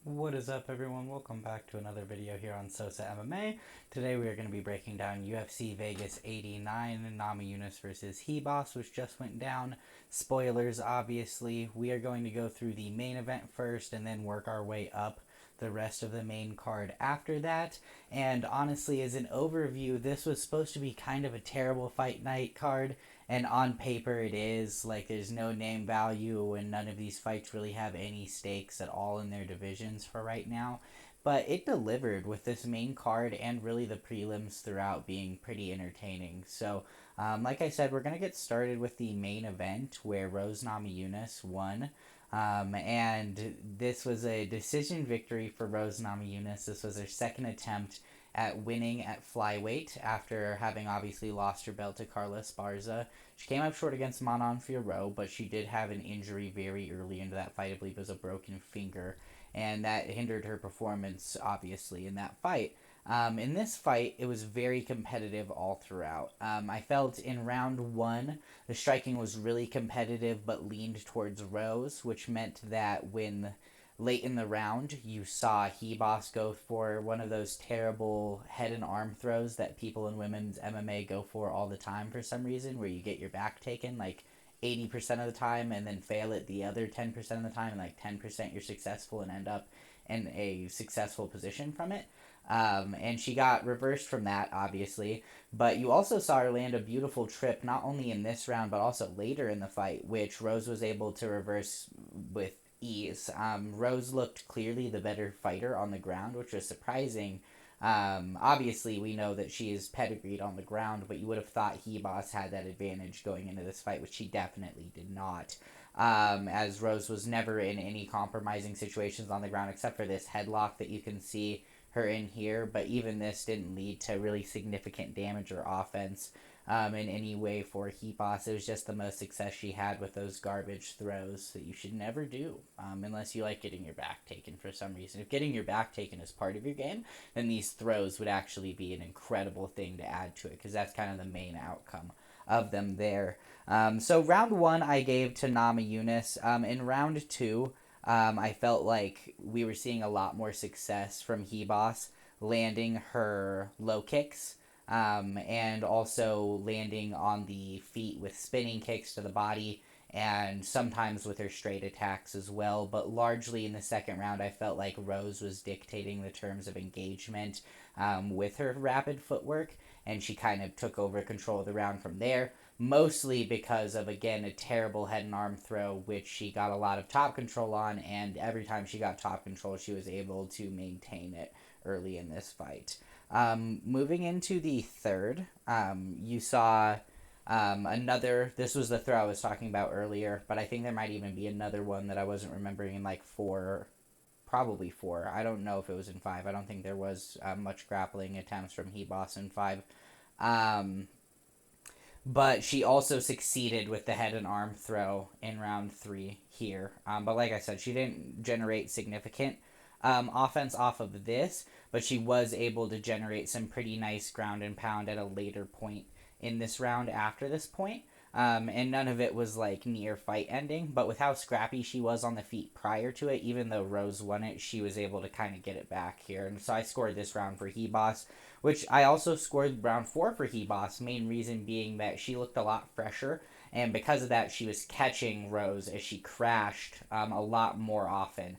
What is up, everyone? Welcome back to another video here on Sosa MMA. Today we are going to be breaking down UFC Vegas 89, Namajunas versus Ribas, which just went down. Spoilers, obviously. We are going to go through the main event first and then work our way up the rest of the main card after that. And honestly, as an overview, this was supposed to be kind of a terrible fight night card, and on paper it is. Like, there's no name value and none of these fights really have any stakes at all in their divisions for right now, but it delivered with this main card and really the prelims throughout being pretty entertaining. So like I said, we're going to get started with the main event where Rose Namajunas won. And this was a decision victory for Rose Namajunas. This was her second attempt at winning at flyweight after having obviously lost her belt to Carla Esparza. She came up short against Manon Fiorot, but she did have an injury very early into that fight. I believe it was a broken finger, and that hindered her performance, obviously, in that fight. In this fight, it was very competitive all throughout. I felt in round one, the striking was really competitive but leaned towards Rose, which meant that when late in the round, you saw Ribas go for one of those terrible head and arm throws that people in women's MMA go for all the time for some reason, where you get your back taken like 80% of the time and then fail it the other 10% of the time, and like 10% you're successful and end up in a successful position from it. And she got reversed from that, obviously. But you also saw her land a beautiful trip, not only in this round, but also later in the fight, which Rose was able to reverse with ease. Rose looked clearly the better fighter on the ground, which was surprising. Obviously, we know that she is pedigreed on the ground, but you would have thought Ribas had that advantage going into this fight, which she definitely did not. As Rose was never in any compromising situations on the ground, except for this headlock that you can see her in here, but even this didn't lead to really significant damage or offense in any way for Ribas. It was just the most success she had with those garbage throws that you should never do unless you like getting your back taken for some reason. If getting your back taken is part of your game, then these throws would actually be an incredible thing to add to it, because that's kind of the main outcome of them there. So round one I gave to Namajunas. In round two, I felt like we were seeing a lot more success from Ribas landing her low kicks, and also landing on the feet with spinning kicks to the body, and sometimes with her straight attacks as well. But largely in the second round, I felt like Rose was dictating the terms of engagement with her rapid footwork, and she kind of took over control of the round from there, mostly because of, again, a terrible head and arm throw, which she got a lot of top control on, and every time she got top control, she was able to maintain it early in this fight. Moving into the third, you saw another. This was the throw I was talking about earlier, but I think there might even be another one that I wasn't remembering in like four, probably four. I don't know if it was in five. I don't think there was much grappling attempts from Ribas in five. But she also succeeded with the head and arm throw in round three here. But like I said, she didn't generate significant offense off of this, but she was able to generate some pretty nice ground and pound at a later point in this round after this point. And none of it was like near fight ending, but with how scrappy she was on the feet prior to it, even though Rose won it, she was able to kind of get it back here. And so I scored this round for Ribas, which I also scored round four for Ribas, main reason being that she looked a lot fresher, and because of that, she was catching Rose as she crashed a lot more often.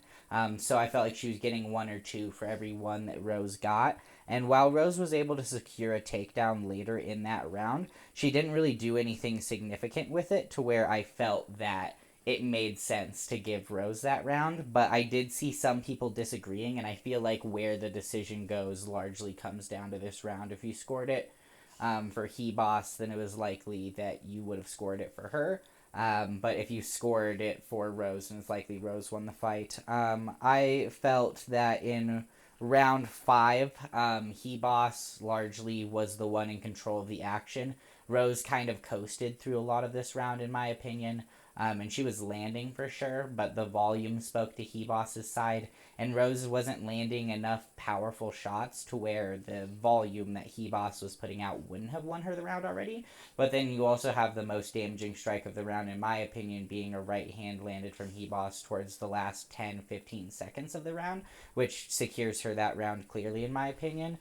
So I felt like she was getting one or two for every one that Rose got. And while Rose was able to secure a takedown later in that round, she didn't really do anything significant with it to where I felt that it made sense to give Rose that round. But I did see some people disagreeing, and I feel like where the decision goes largely comes down to this round. If you scored it for Ribas, then it was likely that you would have scored it for her. But if you scored it for Rose, then it's likely Rose won the fight. I felt that in round five, Ribas largely was the one in control of the action. Rose kind of coasted through a lot of this round, in my opinion. and she was landing for sure, but the volume spoke to Ribas's side, and Rose wasn't landing enough powerful shots to where the volume that Ribas was putting out wouldn't have won her the round already. But then you also have the most damaging strike of the round, in my opinion, being a right hand landed from Ribas towards the last 10-15 seconds of the round, which secures her that round clearly, in my opinion.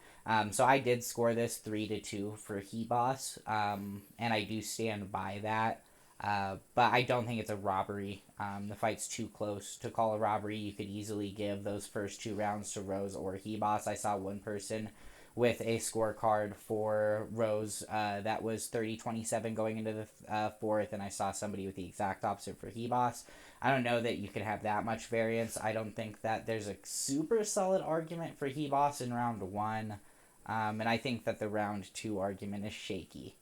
So I did score this 3-2 for Ribas, and I do stand by that. But I don't think it's a robbery. The fight's too close to call a robbery. You could easily give those first 2 rounds to Rose or Ribas. I saw one person with a scorecard for Rose that was 30-27 going into the fourth, and I saw somebody with the exact opposite for Ribas. I don't know that you can have that much variance. I don't think that there's a super solid argument for Ribas in round 1, and I think that the round 2 argument is shaky.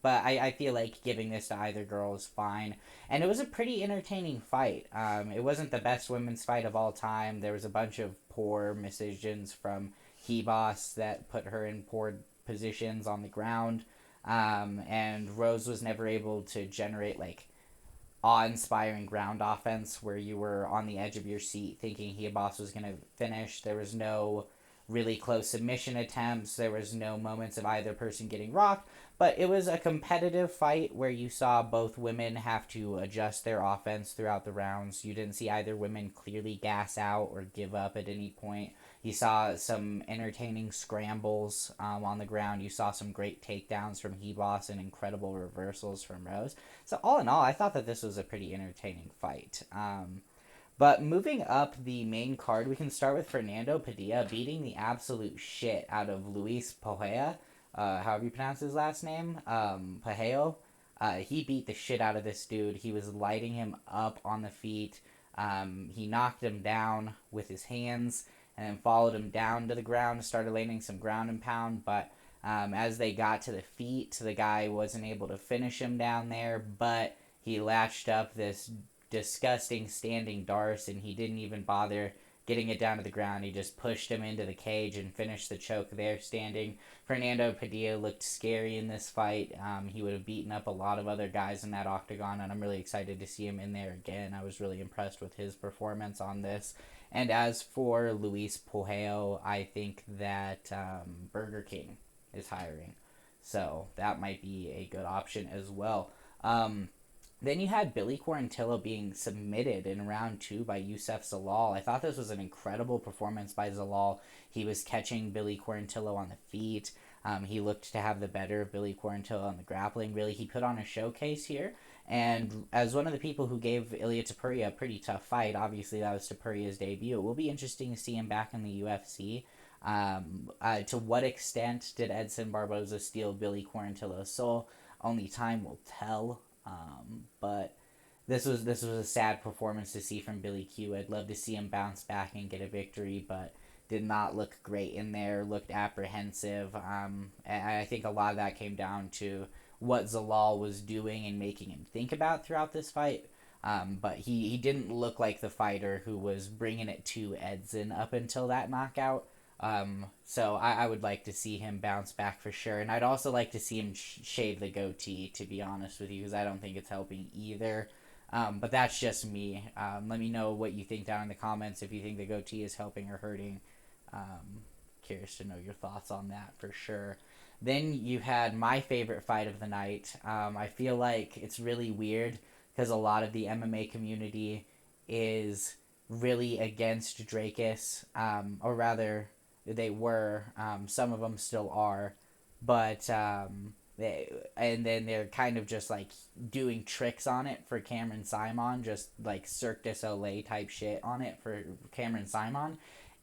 But I feel like giving this to either girl is fine. And it was a pretty entertaining fight. It wasn't the best women's fight of all time. There was a bunch of poor decisions from Ribas that put her in poor positions on the ground. And Rose was never able to generate, like, awe-inspiring ground offense where you were on the edge of your seat thinking Ribas was going to finish. There was no really close submission attempts. There was no moments of either person getting rocked. But it was a competitive fight where you saw both women have to adjust their offense throughout the rounds. You didn't see either women clearly gas out or give up at any point. You saw some entertaining scrambles on the ground. You saw some great takedowns from Ribas and incredible reversals from Rose. So all in all, I thought that this was a pretty entertaining fight. But moving up the main card, we can start with Fernando Padilla beating the absolute shit out of Luis Pojea. However you pronounce his last name, Pajeo. He beat the shit out of this dude. He was lighting him up on the feet. He knocked him down with his hands and then followed him down to the ground, started landing some ground and pound. But as they got to the feet, the guy wasn't able to finish him down there, but he latched up this disgusting standing darce, and he didn't even bother getting it down to the ground. He just pushed him into the cage and finished the choke there standing. Fernando Padilla looked scary in this fight. He would have beaten up a lot of other guys in that octagon, and I'm really excited to see him in there again. I was really impressed with his performance on this. And as for Luis Pujeo, I think that Burger King is hiring. So that might be a good option as well. Then you had Billy Quarantillo being submitted in round 2 by Yousef Salal. I thought this was an incredible performance by Salal. He was catching Billy Quarantillo on the feet. He looked to have the better of Billy Quarantillo on the grappling. Really, he put on a showcase here. And as one of the people who gave Ilia Topuria a pretty tough fight, obviously that was Topuria's debut. It will be interesting to see him back in the UFC. To what extent did Edson Barboza steal Billy Quarantillo's soul? Only time will tell. But this was a sad performance to see from Billy Q. I'd love to see him bounce back and get a victory, but did not look great in there, looked apprehensive. And I think a lot of that came down to what Zalal was doing and making him think about throughout this fight. But he didn't look like the fighter who was bringing it to Edson up until that knockout. So I would like to see him bounce back for sure. And I'd also like to see him shave the goatee, to be honest with you, because I don't think it's helping either. But that's just me. Let me know what you think down in the comments, if you think the goatee is helping or hurting. Curious to know your thoughts on that for sure. Then you had my favorite fight of the night. I feel like it's really weird because a lot of the MMA community is really against Dracus, or rather, they were. Some of them still are, but and then they're kind of just like doing tricks on it for Cameron Simon, just like Cirque du Soleil type shit on it for Cameron Simon.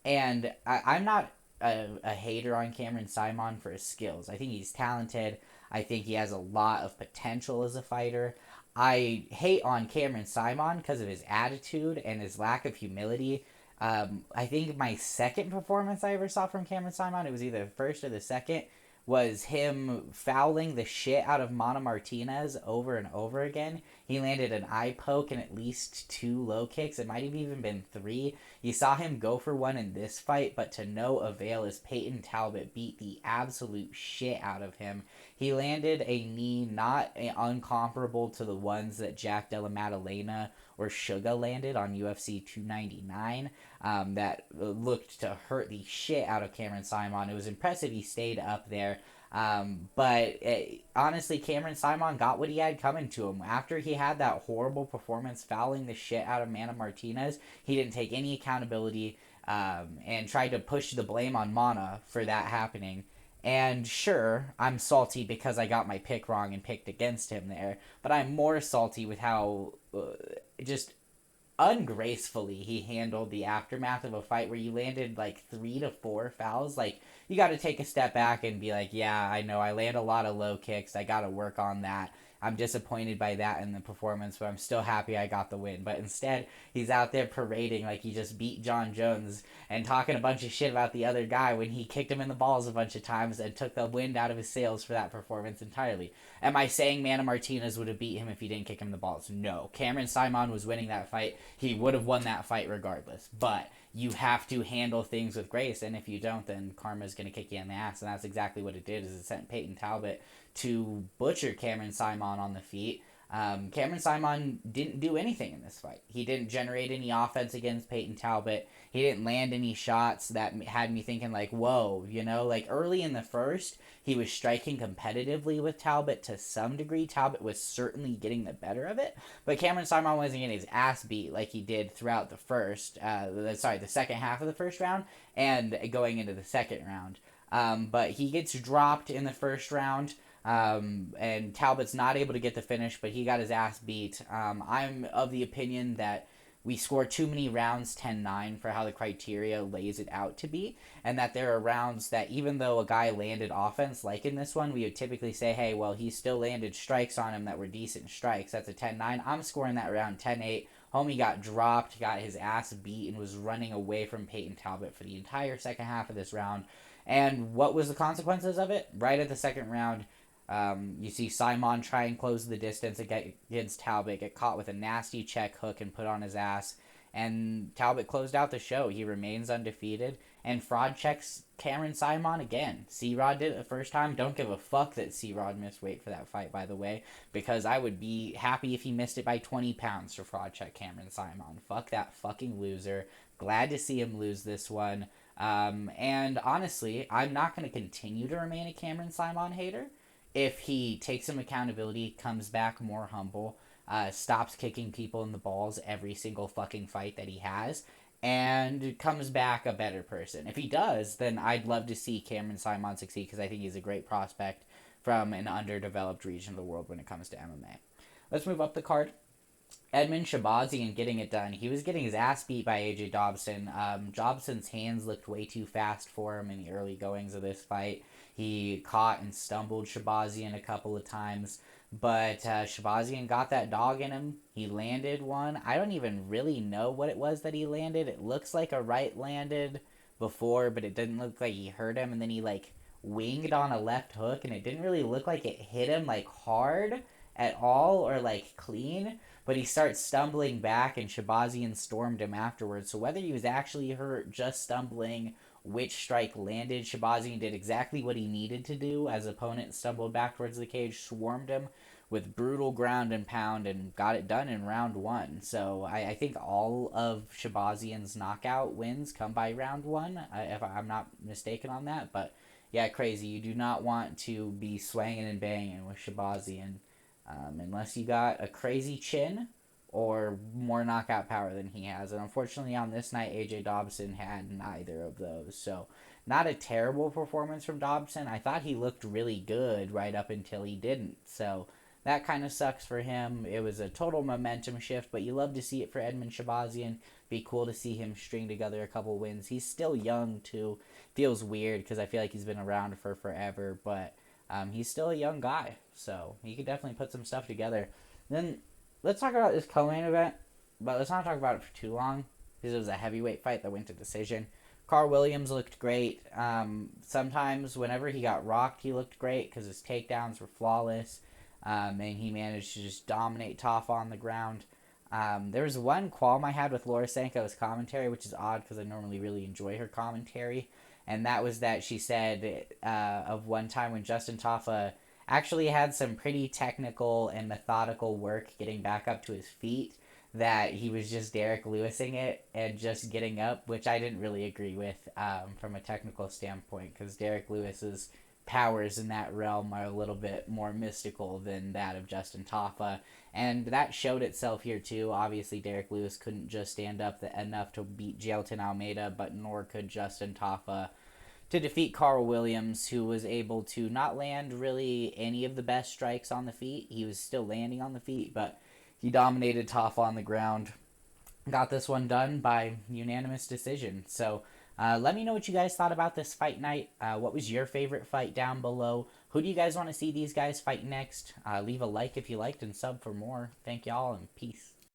And I'm not a hater on Cameron Simon for his skills. I think he's talented. I think he has a lot of potential as a fighter. I hate on Cameron Simon because of his attitude and his lack of humility. I think my second performance I ever saw from Cameron Simon, it was either the first or the second, was him fouling the shit out of Mana Martinez over and over again. He landed an eye poke and at least 2 low kicks. It might have even been 3. You saw him go for one in this fight, but to no avail as Payton Talbat beat the absolute shit out of him. He landed a knee not uncomparable to the ones that Jack Della Maddalena or Suga landed on UFC 299 that looked to hurt the shit out of Cameron Saaiman. It was impressive he stayed up there. Honestly, Cameron Saaiman got what he had coming to him. After he had that horrible performance fouling the shit out of Mana Martinez, he didn't take any accountability and tried to push the blame on Mana for that happening. And sure, I'm salty because I got my pick wrong and picked against him there, but I'm more salty with how just ungracefully he handled the aftermath of a fight where you landed like 3 to 4 fouls. Like, you got to take a step back and be like, yeah, I know I land a lot of low kicks. I got to work on that. I'm disappointed by that in the performance, but I'm still happy I got the win. But instead, he's out there parading like he just beat John Jones and talking a bunch of shit about the other guy when he kicked him in the balls a bunch of times and took the wind out of his sails for that performance entirely. Am I saying Mana Martinez would have beat him if he didn't kick him in the balls? No. Cameron Saaiman was winning that fight. He would have won that fight regardless. But you have to handle things with grace, and if you don't, then karma's going to kick you in the ass, and that's exactly what it did. Is it sent Payton Talbat to butcher Cameron Saaiman on the feet. Cameron Saaiman didn't do anything in this fight. He didn't generate any offense against Payton Talbat. He didn't land any shots that had me thinking like, whoa, you know, like early in the first, he was striking competitively with Talbat to some degree. Talbat was certainly getting the better of it, but Cameron Saaiman wasn't getting his ass beat like he did throughout the second half of the first round and going into the second round. But he gets dropped in the first round. And Talbot's not able to get the finish, but he got his ass beat. I'm of the opinion that we score too many rounds 10-9 for how the criteria lays it out to be, and that there are rounds that even though a guy landed offense, like in this one, we would typically say, hey, well, he still landed strikes on him that were decent strikes. That's a 10-9. I'm scoring that round 10-8. Homie got dropped, got his ass beat, and was running away from Payton Talbat for the entire second half of this round. And what was the consequences of it? Right at the second round, you see Saaiman try and close the distance against Talbat, get caught with a nasty check hook and put on his ass, and Talbat closed out the show. He remains undefeated, and fraud checks Cameron Saaiman again. C-Rod did it the first time. Don't give a fuck that C-Rod missed weight for that fight, by the way, because I would be happy if he missed it by 20 pounds for fraud check Cameron Saaiman. Fuck that fucking loser. Glad to see him lose this one. And honestly, I'm not going to continue to remain a Cameron Saaiman hater. If he takes some accountability, comes back more humble, stops kicking people in the balls every single fucking fight that he has, and comes back a better person. If he does, then I'd love to see Cameron Saaiman succeed because I think he's a great prospect from an underdeveloped region of the world when it comes to MMA. Let's move up the card. Edmund Shabazian getting it done. He was getting his ass beat by AJ Dobson. Dobson's hands looked way too fast for him in the early goings of this fight. He caught and stumbled Shabazian a couple of times, but Shabazian got that dog in him. He landed one. I don't even really know what it was that he landed. It looks like a right landed before, but it didn't look like he hurt him, and then he like winged on a left hook, and it didn't really look like it hit him like hard at all or like clean, but he starts stumbling back and Shabazian stormed him afterwards. So whether he was actually hurt, just stumbling, which strike landed, Shabazian did exactly what he needed to do as opponent stumbled back towards the cage, swarmed him with brutal ground and pound, and got it done in round one. So I think all of Shabazian's knockout wins come by round one, if I'm not mistaken on that. But yeah, crazy. You do not want to be swanging and banging with Shabazian unless you got a crazy chin or more knockout power than he has. And unfortunately on this night, AJ Dobson had neither of those. So not a terrible performance from Dobson. I thought he looked really good right up until he didn't. So that kind of sucks for him. It was a total momentum shift, but you love to see it for Edmund Shabazian. Be cool to see him string together a couple wins. He's still young too. Feels weird because I feel like he's been around for forever, but he's still a young guy, so he could definitely put some stuff together. Then let's talk about this co-main event, but let's not talk about it for too long because it was a heavyweight fight that went to decision. Carl Williams looked great. Sometimes whenever he got rocked, he looked great because his takedowns were flawless, and he managed to just dominate Toph on the ground. There was one qualm I had with Laura Sanko's commentary, which is odd because I normally really enjoy her commentary, and that was that she said of one time when Justin Taffa actually had some pretty technical and methodical work getting back up to his feet, that he was just Derek Lewising it and just getting up, which I didn't really agree with from a technical standpoint, because Derek Lewis's powers in that realm are a little bit more mystical than that of Justin Taffa, and that showed itself here too. Obviously, Derek Lewis couldn't just stand up enough to beat Jailton Almeida, but nor could Justin Taffa to defeat Carl Williams, who was able to not land really any of the best strikes on the feet. He was still landing on the feet, but he dominated Toph on the ground. Got this one done by unanimous decision. So let me know what you guys thought about this fight night. What was your favorite fight down below? Who do you guys want to see these guys fight next? Leave a like if you liked and sub for more. Thank y'all and peace.